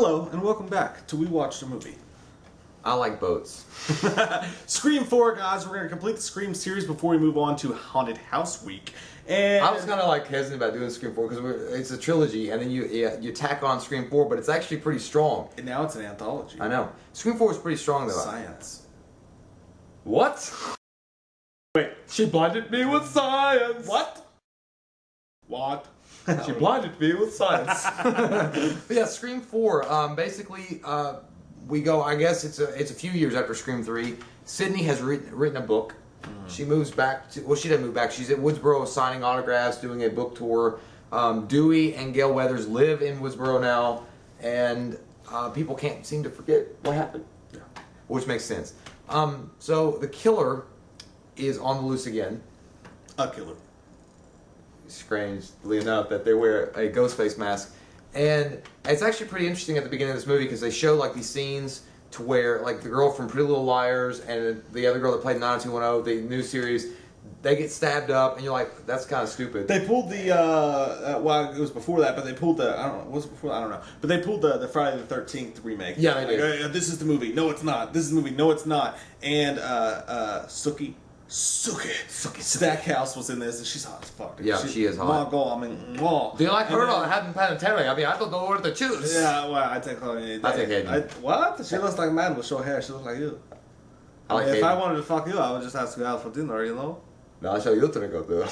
Hello, and welcome back to We Watched a Movie. I like boats. Scream 4, guys. We're going to complete the Scream series before we move on to Haunted House Week. And I was kind of like hesitant about doing Scream 4 because it's a trilogy, and then you tack on Scream 4, but it's actually pretty strong. And now it's an anthology. I know. Scream 4 is pretty strong, though. Science. What? Wait. She blinded me with science. What? What? She blinded me with science. But yeah, Scream 4. Basically, we go. I guess it's a few years after Scream 3. Sydney has written a book. She moves back to. Well, she didn't move back. She's at Woodsboro signing autographs, doing a book tour. Dewey and Gail Weathers live in Woodsboro now, and people can't seem to forget what happened. Yeah. Which makes sense. So the killer is on the loose again. A killer. Strangely enough, that they wear a ghost face mask, and it's actually pretty interesting at the beginning of this movie because they show like these scenes to where like the girl from Pretty Little Liars and the other girl that played 90210, the new series, they get stabbed up, and you're like, that's kind of stupid. They pulled the well, it was before that, but they pulled the I don't know, was it before? I don't know, but they pulled the Friday the 13th remake. Yeah, they did. This is the movie. No, it's not. This is the movie. No, it's not. And Suki Stackhouse was in this, and she's hot as fuck. Yeah, she is hot. Do you like her or Hayden Panettiere? I mean, I don't know where to choose. Yeah, well, I take her any day. I take Hayden. What? She looks like a man with short hair. She looks like you. I like if Hayden. I wanted to fuck you, I would just have to go out for dinner, you know? No, I'll show you to go do.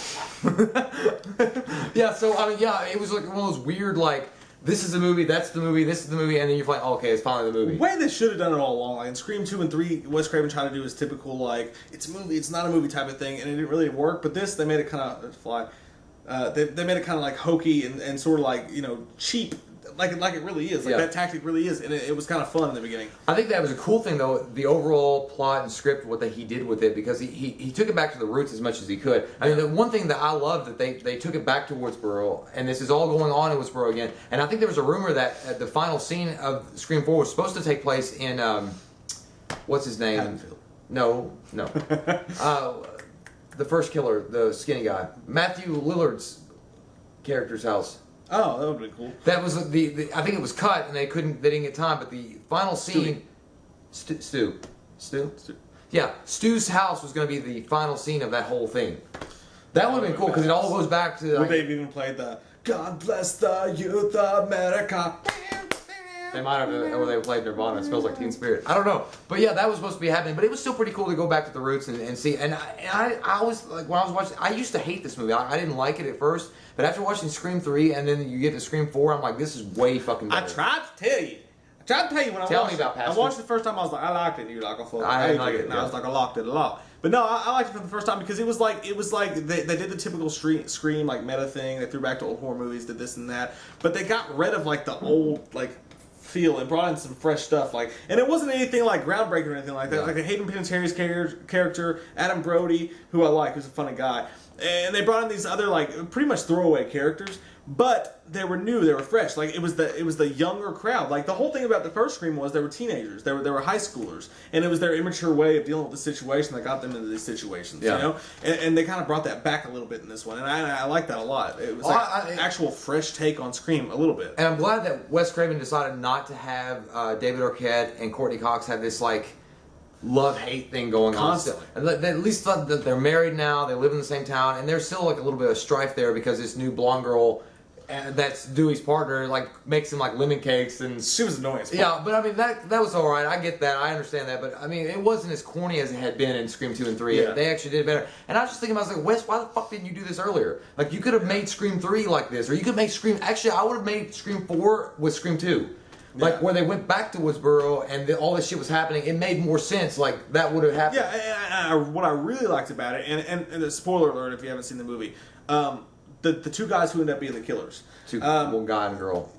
Yeah, so, I mean, yeah, it was like one of those weird, like, this is the movie, that's the movie, this is the movie, and then you're like, oh, okay, it's finally the movie. The way they should have done it all along, like in Scream 2 and 3, Wes Craven tried to do his typical, like, it's a movie, it's not a movie type of thing, and it didn't really work, but this, they made it kind of, they made it kind of like hokey and sort of like, you know, cheap, like it really is, like that tactic really is, and it was kind of fun in the beginning. I think that was a cool thing, though, the overall plot and script, what he did with it, because he took it back to the roots as much as he could. I mean, the one thing that I love that they took it back to Woodsboro, and this is all going on in Woodsboro again, and I think there was a rumor that the final scene of Scream 4 was supposed to take place in, what's his name? Haddonfield. No. The first killer, the skinny guy. Matthew Lillard's character's house. Oh, that would be cool. That was the I think it was cut and they didn't get time, but the final scene, Stu. Yeah, Stu's house was going to be the final scene of that whole thing. That would have been cool because it all goes back to. Would they have even played the "God Bless the Youth of America"? They might have, or they played Nirvana. It smells like Teen Spirit. I don't know, but yeah, that was supposed to be happening. But it was still pretty cool to go back to the roots and see. And I always like when I was watching. I used to hate this movie. I didn't like it at first, but after watching Scream 3 and then you get to Scream 4, I'm like, this is way fucking better. I tried to tell you. when I Tell me about Pastor. I watched it the first time. I was like, I liked it. And you were like, I didn't like it. And I was like, I liked it a lot. But no, I liked it for the first time because it was like they did the typical Scream like meta thing. They threw back to old horror movies, did this and that, but they got rid of like the old like feel and brought in some fresh stuff. Like, and it wasn't anything like groundbreaking or anything like that. Like Hayden Panettiere's character, Adam Brody, who I like, who's a funny guy, and they brought in these other like pretty much throwaway characters. But they were new, they were fresh. Like it was the younger crowd. Like the whole thing about the first Scream was they were teenagers, they were high schoolers, and it was their immature way of dealing with the situation that got them into these situations. You know, and they kind of brought that back a little bit in this one, and I like that a lot. It was actual fresh take on Scream a little bit. And I'm glad that Wes Craven decided not to have David Arquette and Courtney Cox have this like love-hate thing going constantly. On. And they at least thought that they're married now, they live in the same town, and there's still like a little bit of strife there because this new blonde girl. And that's Dewey's partner, like makes him like lemon cakes, and she was annoying. Yeah, but I mean that was all right. I get that, I understand that, but I mean it wasn't as corny as it had been in Scream 2 and 3. Yeah. They actually did better. And I was just thinking, I was like, Wes, why the fuck didn't you do this earlier? Like you could have made Scream 3 like this, or you could make Scream. Actually, I would have made Scream 4 with Scream 2. Like where they went back to Woodsboro and all this shit was happening, it made more sense. Like that would have happened. Yeah, and what I really liked about it, and a spoiler alert if you haven't seen the movie, the two guys who end up being the killers. One guy and girl.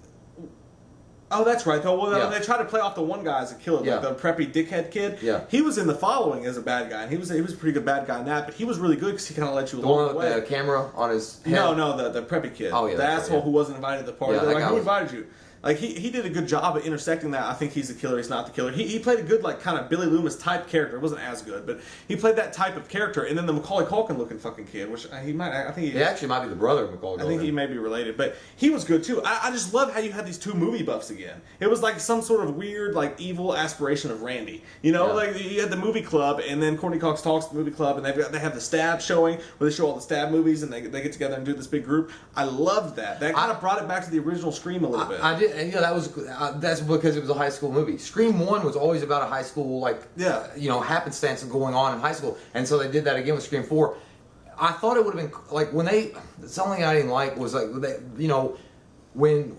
Oh, that's right. They tried to play off the one guy as a killer, like the preppy dickhead kid. Yeah. He was in The Following as a bad guy, and he was a pretty good bad guy in that, but he was really good because he kind of let you along the way. The camera on his head? No, the preppy kid. Oh, yeah. The asshole who wasn't invited to the party. Yeah, They're like, who invited you? Like he did a good job of intersecting that. I think he's the killer. He's not the killer. He played a good like kind of Billy Loomis type character. It wasn't as good, but he played that type of character. And then the Macaulay Culkin looking fucking kid, which he might. I think he actually might be the brother of Macaulay Culkin. I think he may be related, but he was good too. I just love how you had these two movie buffs again. It was like some sort of weird like evil aspiration of Randy. You know, like you had the movie club, and then Courtney Cox talks to the movie club, and they have the stab showing where they show all the stab movies, and they get together and do this big group. I loved that. That kind of brought it back to the original Scream a little bit. I did, and that was that's because it was a high school movie. Scream 1 was always about a high school happenstance of going on in high school, and so they did that again with Scream 4. I thought it would have been like when something I didn't like was like when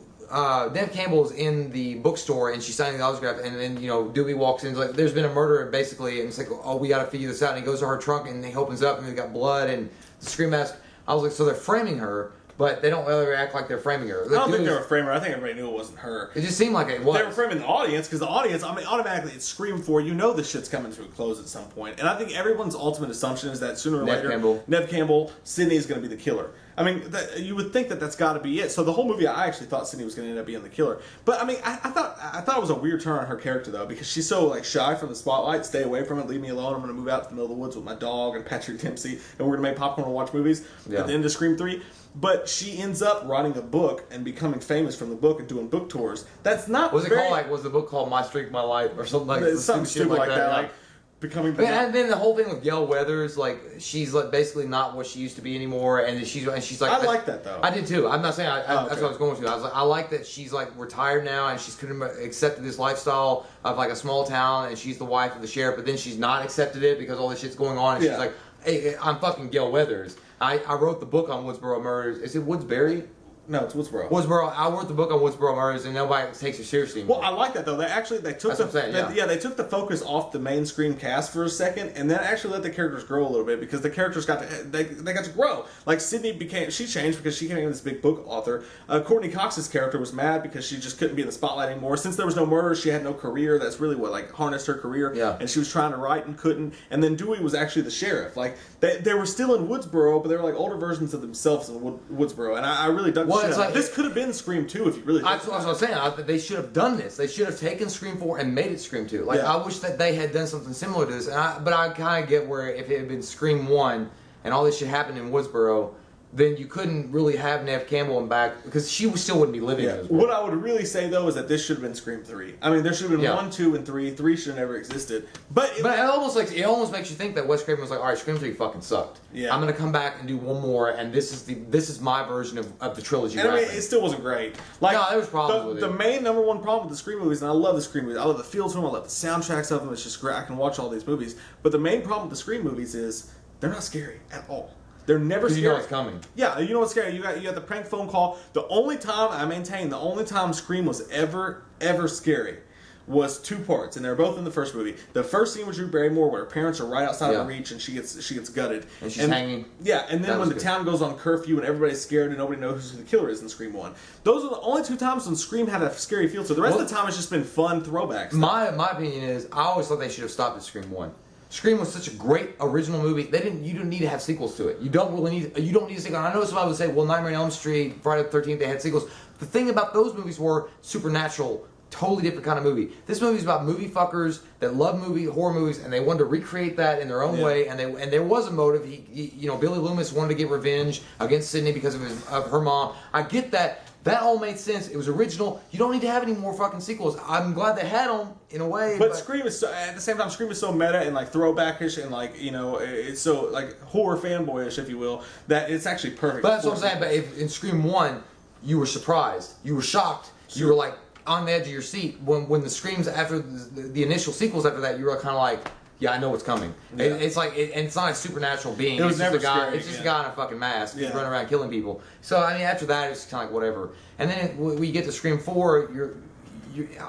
Nev Campbell's in the bookstore and she's signing the autograph, and then Dewey walks in, like there's been a murder basically, and it's like, oh, we got to figure this out, and he goes to her trunk and he opens up and they got blood and the Scream mask. I was like, so they're framing her, but they don't really act like they're framing her. I don't think they were framing her. I think everybody knew it wasn't her. It just seemed like it was. They were framing the audience, because the audience, I mean, automatically it's Scream 4. You know this shit's coming to a close at some point. And I think everyone's ultimate assumption is that sooner or later, Nev Campbell, Sidney is going to be the killer. I mean, you would think that that's got to be it. So the whole movie, I actually thought Sidney was going to end up being the killer. But I mean, I thought it was a weird turn on her character though, because she's so like shy from the spotlight. Stay away from it. Leave me alone. I'm going to move out to the middle of the woods with my dog and Patrick Dempsey, and we're going to make popcorn and watch movies. At the end of Scream 3. But she ends up writing a book and becoming famous from the book and doing book tours. That's not. Was the book called My Streak, My Life or something like that? Something stupid like that. Like becoming. And then the whole thing with Gail Weathers, like she's like basically not what she used to be anymore, and she's like. I like that though. I did too. I'm not saying that's what I was going to. I was like, I like that she's like retired now and she's couldn't accepted this lifestyle of like a small town, and she's the wife of the sheriff, but then she's not accepted it because all this shit's going on, and she's like, hey, I'm fucking Gail Weathers. I wrote the book on Woodsboro murders. Is it Woodsbury? No, it's Woodsboro. I wrote the book on Woodsboro murders, and nobody takes it seriously anymore. Well, I like that though. They took they took the focus off the main Scream cast for a second, and then actually let the characters grow a little bit, because the characters got to grow. Like Sydney she changed because she became this big book author. Courtney Cox's character was mad because she just couldn't be in the spotlight anymore. Since there was no murder, she had no career. That's really what like harnessed her career. Yeah. And she was trying to write and couldn't. And then Dewey was actually the sheriff. Like they were still in Woodsboro, but they were like older versions of themselves in Woodsboro. And I really dug the shit out. This could have been Scream 2 if you really think that's what I was saying. They should have done this. They should have taken Scream 4 and made it Scream 2. Like I wish that they had done something similar to this. But I kind of get where if it had been Scream 1 and all this shit happened in Woodsboro, then you couldn't really have Nev Campbell back, because she still wouldn't be living in this world. What I would really say though is that this should have been Scream 3. I mean, there should have been 1, 2, and 3. 3 should have never existed. But it almost makes you think that Wes Craven was like, all right, Scream 3 fucking sucked. Yeah. I'm gonna come back and do one more, and this is my version of the trilogy. And I mean, it still wasn't great. Like, no, there was problems with it. The main number one problem with the Scream movies, and I love the Scream movies. I love the feel to them. I love the soundtracks of them. It's just great. I can watch all these movies. But the main problem with the Scream movies is they're not scary at all. They're never scary. You know what's coming. Yeah, you know what's scary. You got the prank phone call. The only time Scream was ever scary was 2 parts, and they're both in the first movie. The first scene with Drew Barrymore, where her parents are right outside of her reach, and she gets gutted, and she's hanging. Yeah, and then when the town goes on curfew and everybody's scared and nobody knows who the killer is in Scream 1. Those are the only 2 times when Scream had a scary feel. So the rest of the time it's just been fun throwbacks. My opinion is, I always thought they should have stopped at Scream 1. Scream was such a great original movie. You didn't need to have sequels to it. You don't need a sequel. I know somebody would say, well, Nightmare on Elm Street, Friday the 13th, they had sequels. The thing about those movies were supernatural, totally different kind of movie. This movie is about movie fuckers that love horror movies, and they wanted to recreate that in their own way. And there was a motive. Billy Loomis wanted to get revenge against Sidney because of her mom. I get that. That all made sense. It was original. You don't need to have any more fucking sequels. I'm glad they had them in a way. But Scream is at the same time, Scream is so meta and like throwbackish and like it's so like horror fanboyish, if you will, that it's actually perfect. But that's what I'm saying. But if in Scream 1, you were surprised, you were shocked, you were like on the edge of your seat when the screams after the initial sequels after that, you were kind of like, yeah, I know what's coming. Yeah. It's like, and it's not a supernatural being. It was never just a guy. scary, It's just a guy in a fucking mask, just running around killing people. So I mean, after that, it's kind of like whatever. And then when you get to Scream 4,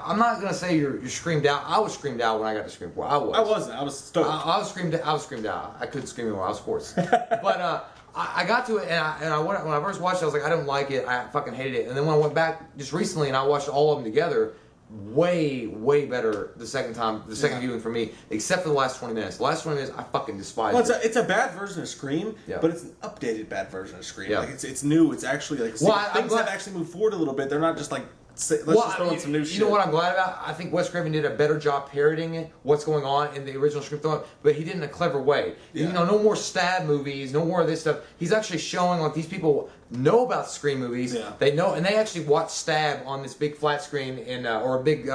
I'm not gonna say you're screamed out. I was screamed out when I got to Scream 4. I wasn't. I was stoked. I was screamed out. I couldn't scream anymore. I was hoarse. But I got to it, and when I first watched it, I was like, I didn't like it. I fucking hated it. And then when I went back just recently and I watched all of them together, way better the second viewing for me, except for the last 20 minutes. The last 20 minutes, I fucking despise it. It's a bad version of Scream, but it's an updated bad version of Scream. Yeah. Like it's new. It's actually like things have actually moved forward a little bit. They're not just like just throw in some new shit. You know what I'm glad about? I think Wes Craven did a better job parodying what's going on in the original script, but he did it in a clever way. Yeah. You know, no more stab movies, no more of this stuff. He's actually showing like these people know about Scream movies. Yeah. They know, and they actually watch Stab on this big flat screen or a big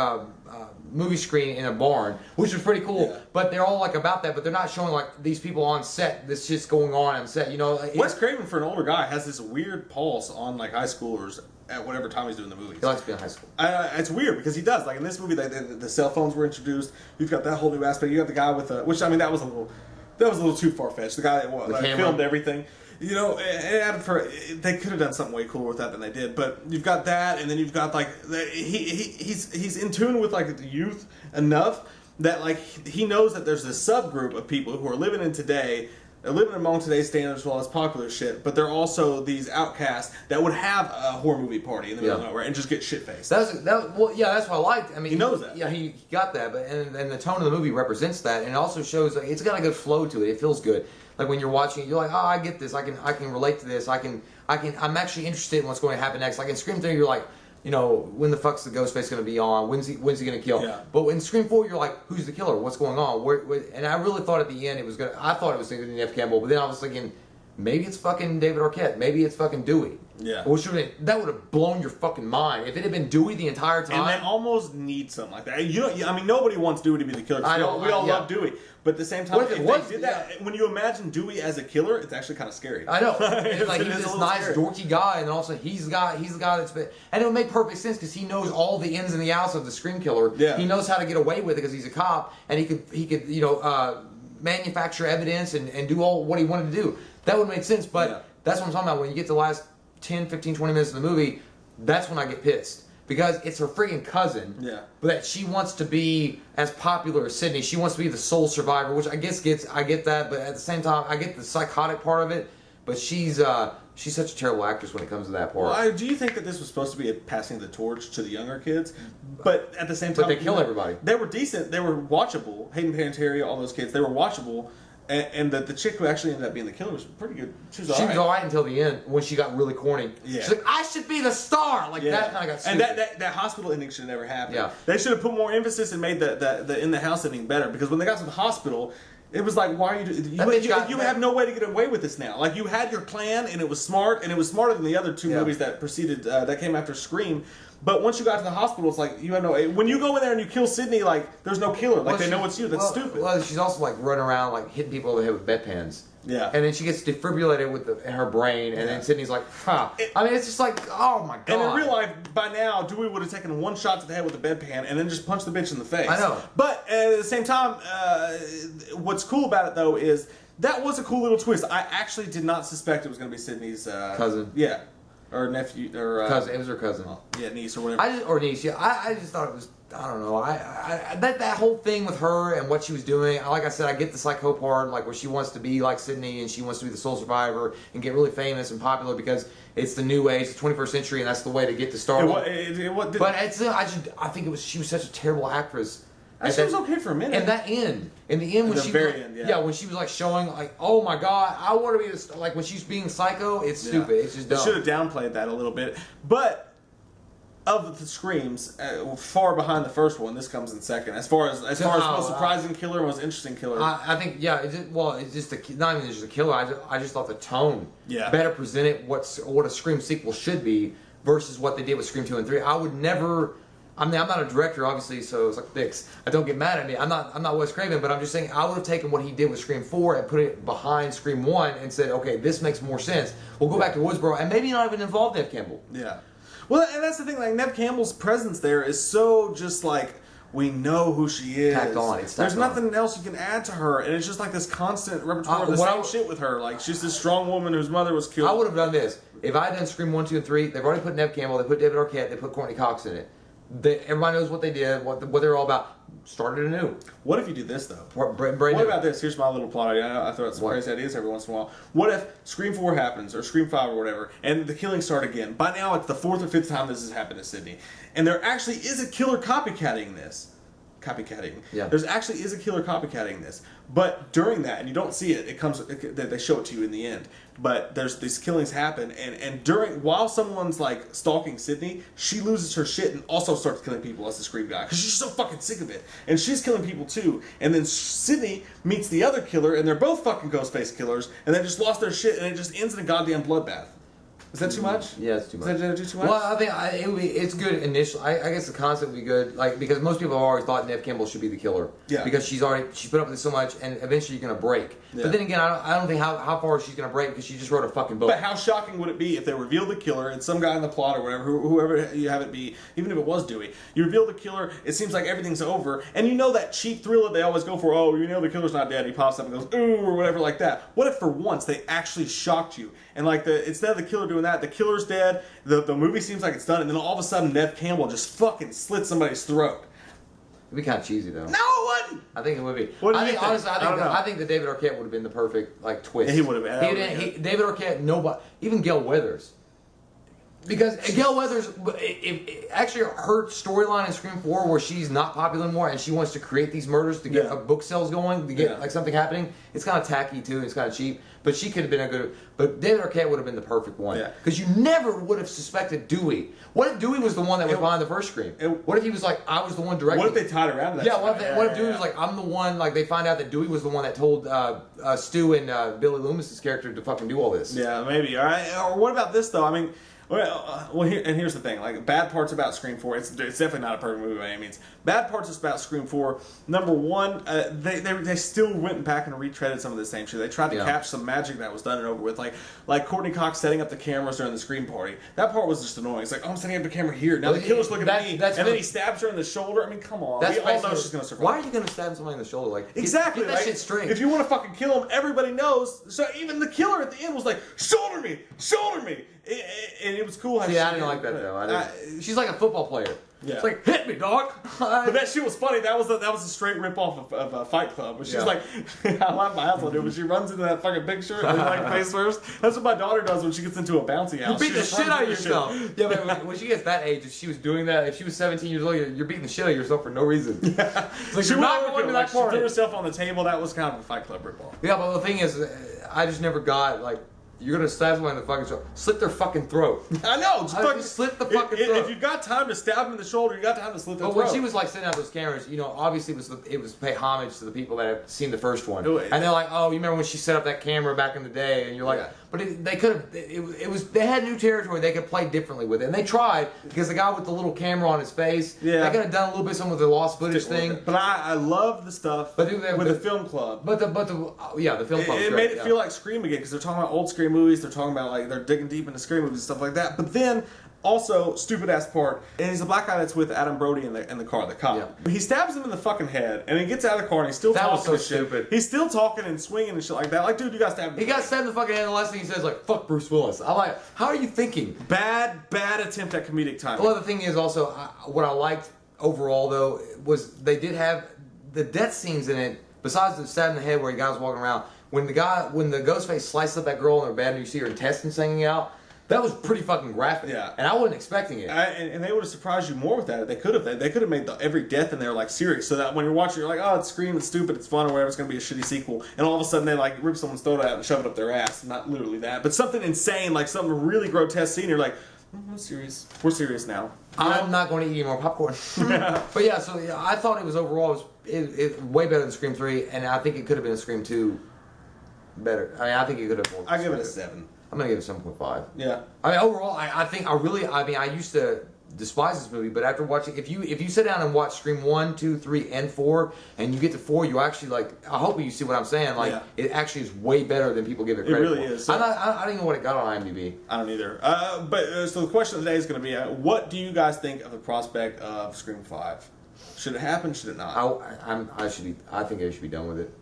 movie screen in a barn, which was pretty cool. Yeah. But they're all like about that, but they're not showing like these people on set. This shit's going on set. You know, Wes Craven, for an older guy, has this weird pulse on like high schoolers at whatever time he's doing the movies. he likes to be in high school. It's weird because he does. Like in this movie, the cell phones were introduced. You've got that whole new aspect. You got the guy with which I mean that was a little too far fetched. The guy that filmed everything. You know, they could have done something way cooler with that than they did. But you've got that, and then you've got like he's in tune with like the youth enough that like he knows that there's this subgroup of people who are living in today. They're living among today's standards as well as popular shit, but they're also these outcasts that would have a horror movie party in the middle of nowhere and just get shit faced. That's what I liked. I mean, he knows that. Yeah, he got that, but and the tone of the movie represents that, and it also shows like, it's got a good flow to it. It feels good. Like when you're watching it, you're like, oh, I get this. I can relate to this. I'm actually interested in what's going to happen next. Like in Scream 3, you're like, you know, when the fuck's the Ghostface going to be on? When's he going to kill? Yeah. But in Scream 4, you're like, who's the killer? What's going on? And I really thought at the end I thought it was going to be Nev Campbell, but then I was thinking, maybe it's fucking David Arquette. Maybe it's fucking Dewey. Yeah. That would have blown your fucking mind. If it had been Dewey the entire time. And they almost need something like that. I mean, nobody wants Dewey to be the killer. We all love Dewey. But at the same time, What if it was, they did that, when you imagine Dewey as a killer, it's actually kind of scary. I know. It's like It he's is a this little nice, scary. dorky guy, and also he's the guy that's been... And it would make perfect sense because he knows all the ins and the outs of the Scream Killer. Yeah. He knows how to get away with it because he's a cop, and he could manufacture evidence and do all what he wanted to do. That would make sense, but that's what I'm talking about. When you get to the last 10, 15, 20 minutes of the movie, that's when I get pissed. Because it's her freaking cousin, but that she wants to be as popular as Sydney. She wants to be the sole survivor, which I get that, but at the same time, I get the psychotic part of it. But she's such a terrible actress when it comes to that part. Well, do you think that this was supposed to be a passing of the torch to the younger kids? But at the same time, But they kill everybody. They were decent. They were watchable. Hayden Panettiere, all those kids, they were watchable. And the chick who actually ended up being the killer was pretty good. She was all right Until the end when she got really corny. Yeah. She's like, I should be the star. Like that kind of got stupid. And that hospital ending should have never happened. Yeah. They should have put more emphasis and made the in the house ending better, because when they got to the hospital, it was like, why are you have no way to get away with this now. Like, you had your plan and it was smart, and it was smarter than the other two movies that preceded that came after Scream. But once you got to the hospital, it's like you have no. When you go in there and you kill Sydney, like there's no killer. Like they know it's you. That's stupid. Well, she's also like running around like hitting people over the head with bedpans. Yeah. And then she gets defibrillated with her brain, and then Sydney's like, huh. I mean, it's just like, oh my god. And in real life, by now, Dewey would have taken one shot to the head with a bedpan and then just punched the bitch in the face. I know. But at the same time, what's cool about it though is that was a cool little twist. I actually did not suspect it was going to be Sydney's cousin. Yeah. Or nephew, or cousin. It was her cousin. Niece or whatever. Niece. Yeah, I just thought it was. I don't know. That whole thing with her and what she was doing. Like I said, I get the psycho part, like where she wants to be like Sydney and she wants to be the sole survivor and get really famous and popular because it's the new age, the 21st century, and that's the way to get to stardom. But I think she was such a terrible actress. She was okay for a minute. And that end, in the end, when she was like, when she was like showing like, oh my god, I want to be this, like when she's being psycho, it's stupid. It's just dumb. They should have downplayed that a little bit, but of the screams, far behind the first one, this comes in second. As far as most surprising killer and most interesting killer, I think it's just not even just a killer. I just thought the tone better presented what a Scream sequel should be versus what they did with Scream 2 and 3. I would never. I mean, I'm not a director, obviously, so it's like Dix. Don't get mad at me. I'm not Wes Craven, but I'm just saying I would have taken what he did with Scream 4 and put it behind Scream 1 and said, okay, this makes more sense. We'll go back to Woodsboro and maybe not even involve Nev Campbell. Yeah. Well, and that's the thing. Like Nev Campbell's presence there is so just like we know who she is. Tacked on. There's nothing else you can add to her, and it's just like this constant repertoire of the same shit with her. Like she's this strong woman whose mother was killed. I would have done this if I had done Scream 1, 2, and 3. They've already put Nev Campbell. They put David Arquette. They put Courtney Cox in it. Everybody knows what they did, what they're all about. Started anew. What if you do this though? What about this? Here's my little plot idea. I throw out some crazy ideas every once in a while. What if Scream 4 happens, or Scream 5 or whatever, and the killings start again? By now it's the 4th or 5th time this has happened to Sydney. And there actually is a killer copycatting this. copycatting. Yeah. There's actually is a killer copycatting this. But during that, and you don't see it, they show it to you in the end. But there's these killings happen, and while someone's like stalking Sydney, she loses her shit and also starts killing people as the Scream guy because she's so fucking sick of it, and she's killing people too. And then Sydney meets the other killer, and they're both fucking Ghostface killers, and they just lost their shit, and it just ends in a goddamn bloodbath. Is that too much? Yeah, it's too much. Is that too much? Well, I think it's good initially. I guess the concept would be good, like because most people have always thought Neve Campbell should be the killer. Yeah. Because she's put up with this so much, and eventually you're gonna break. Yeah. But then again, I don't think how far she's gonna break because she just wrote a fucking book. But how shocking would it be if they revealed the killer and some guy in the plot or whatever, whoever you have it be, even if it was Dewey, you reveal the killer, it seems like everything's over, and you know that cheap thriller they always go for, oh, you know the killer's not dead, he pops up and goes, ooh, or whatever like that. What if for once they actually shocked you? And like instead of the killer doing that, the killer's dead, the movie seems like it's done, and then all of a sudden Neve Campbell just fucking slits somebody's throat. It'd be kind of cheesy though. No, it wouldn't. I think it would be. What do you think? Honestly, I think that David Arquette would have been the perfect like twist. Yeah, he would have been. David Arquette, nobody, even Gail Weathers. Because Gail Weathers, actually her storyline in Scream 4 where she's not popular anymore and she wants to create these murders to get book sales going, to get like something happening, it's kind of tacky too, it's kind of cheap. But she could have been a good, but David Arquette would have been the perfect one. Yeah. Because you never would have suspected Dewey. What if Dewey was the one that was behind the first Scream? What if he was like, I was the one directing? What if they tied around that? Yeah, what if Dewey was like, I'm the one, like they find out that Dewey was the one that told Stu and Billy Loomis's character to fucking do all this. Yeah, maybe. All right. Or what about this though? I mean, here's the thing. Like, bad parts about Scream 4. It's definitely not a perfect movie by any means. Bad parts about Scream 4. Number one, they still went back and retreaded some of the same shit. They tried to capture some magic that was done and over with. Like Courtney Cox setting up the cameras during the Scream party. That part was just annoying. It's like, oh, I'm setting up the camera here. Now the killer's looking at me. And then he stabs her in the shoulder. I mean, come on. We all know she's going to survive. Why are you going to stab somebody in the shoulder? Like, exactly. Get that shit straight. If you want to fucking kill him, everybody knows. So even the killer at the end was like, shoulder me. And it was cool. See, I didn't like that though. She's like a football player. Yeah. It's like, hit me, dog. But that shit was funny. That was a straight rip off of Fight Club. But she's like, I laugh my ass on it, but she runs into that fucking picture and like face first. That's what my daughter does when she gets into a bouncy house. You beat the shit out of yourself. Yeah, but when she gets that age, if she was doing that, if she was 17 years old, you're beating the shit out of yourself for no reason. Yeah. Like, she not going to that part. She threw herself on the table. That was kind of a Fight Club rip off. Yeah, but the thing is, I just never got like. You're gonna stab somebody in the fucking throat. Slit their fucking throat. I know. Just slit the fucking throat. If you got time to stab them in the shoulder, you got time to slit their throat. But when she was like setting out those cameras, you know, obviously it was pay homage to the people that have seen the first one. And they're like, oh, you remember when she set up that camera back in the day? And you're like, but they could have. It was they had new territory. They could play differently with it, and they tried because the guy with the little camera on his face. Yeah. They could have done a little bit some with the lost footage thing. But I love the stuff with the film club. But the film club. It made it feel like Scream again because they're talking about old Scream movies. They're talking about like they're digging deep into Scream movies and stuff like that. But then also stupid ass part, and he's the black guy that's with Adam Brody in the car, the cop. Yeah. He stabs him in the fucking head, and he gets out of the car and he's still talking. That was so stupid. He's still talking and swinging and shit like that. Like, dude, you got stabbed. He got stabbed in the fucking head. And the last thing he says like, "Fuck Bruce Willis." I'm like, how are you thinking? Bad attempt at comedic timing. Well, the thing is also what I liked overall though was they did have the death scenes in it. Besides the stab in the head where the guy was walking around, when the Ghostface sliced up that girl in her bed and you see her intestines hanging out. That was pretty fucking graphic. Yeah. And I wasn't expecting it. And they would have surprised you more with that. They could have. They could have made every death in there like serious, so that when you're watching, you're like, oh, it's Scream, it's stupid, it's fun, or whatever. It's gonna be a shitty sequel. And all of a sudden, they like rip someone's throat out and shove it up their ass. Not literally that, but something insane, like something really grotesque scene. You're like, we're serious. We're serious now. I'm not going to eat any more popcorn. But yeah, so I thought it was overall it way better than Scream 3, and I think it could have been a Scream 2 better. I mean, I think it could have. I give it a 7. I'm gonna give it 7.5. Yeah. I mean, overall, I used to despise this movie, but after watching, if you sit down and watch Scream 1, 2, 3, and 4, and you get to 4, you actually like. I hope you see what I'm saying. Like, it actually is way better than people give it credit for. It really is. So, I don't know what it got on IMDb. I don't either. So the question of the day is going to be, what do you guys think of the prospect of Scream 5? Should it happen? Should it not? I think they should be done with it.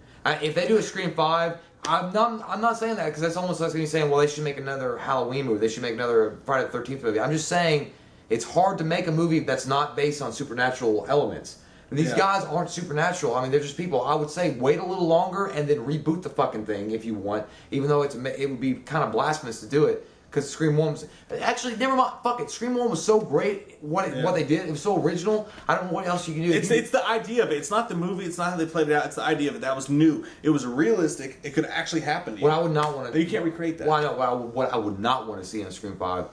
If they do a Scream 5. I'm not saying that because that's almost like me saying, well, they should make another Halloween movie. They should make another Friday the 13th movie. I'm just saying it's hard to make a movie that's not based on supernatural elements. And these guys aren't supernatural. I mean, they're just people. I would say wait a little longer and then reboot the fucking thing if you want, even though it would be kind of blasphemous to do it. because Scream 1 was... Actually, never mind. Fuck it. Scream 1 was so great, what they did. It was so original. I don't know what else you can do. It's the idea of it. It's not the movie. It's not how they played it out. It's the idea of it. That was new. It was realistic. It could actually happen to you. What I would not want to... You can't recreate that. Well, I know. What I would not want to see in a Scream 5...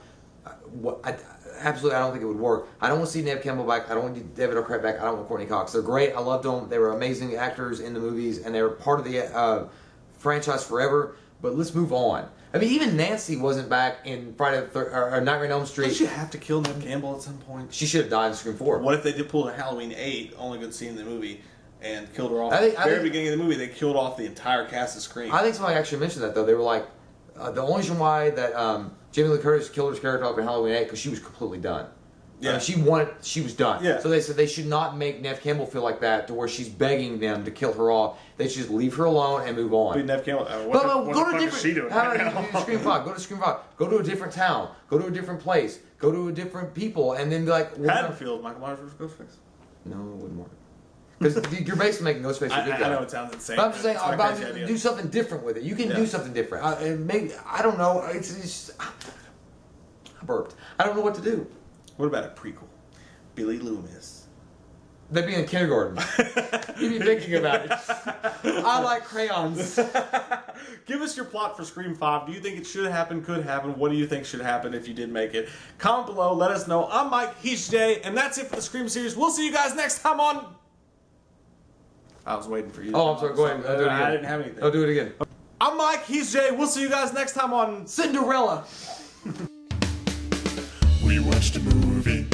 Absolutely, I don't think it would work. I don't want to see Neve Campbell back. I don't want David Arquette back. I don't want Courtney Cox. They're great. I loved them. They were amazing actors in the movies, and they were part of the franchise forever. But let's move on. I mean, even Nancy wasn't back in Friday the or Nightmare on Elm Street. Did you have to kill Neve Campbell at some point? She should have died in Scream 4. What if they did pull a Halloween 8, only good scene in the movie, and killed her off at the very beginning of the movie? They killed off the entire cast of Scream. I think somebody actually mentioned that, though. They were like, the only reason why that Jamie Lee Curtis killed her character off in Halloween 8 because she was completely done. Yeah. She was done. Yeah. So they said they should not make Neve Campbell feel like that to where she's begging them to kill her off. They should just leave her alone and move on. But Neve Campbell, Go to a different... is she doing How right about you do Scream 5? Go to Scream 5. Go to a different town. Go to a different place. Go to a different people. And then be like... Haddonfield, Michael Myers vs. Ghostface. No, it wouldn't work. Because you're basically making Ghostface a good guy. I know it sounds insane. But I'm just saying, it's not a about crazy idea. do something different with it. You can do something different. And maybe... I don't know. It's just... I burped. I don't know what to do. What about a prequel? Billy Loomis. They'd be in kindergarten. You'd be thinking about it. I like crayons. Give us your plot for Scream 5. Do you think it should happen, could happen? What do you think should happen if you did make it? Comment below, let us know. I'm Mike, he's Jay, and that's it for the Scream series. We'll see you guys next time on... I was waiting for you. Oh, I'm sorry. Go ahead. I'll do it again. I didn't have anything. I'll do it again. I'm Mike, he's Jay. We'll see you guys next time on... Cinderella. We watched a movie.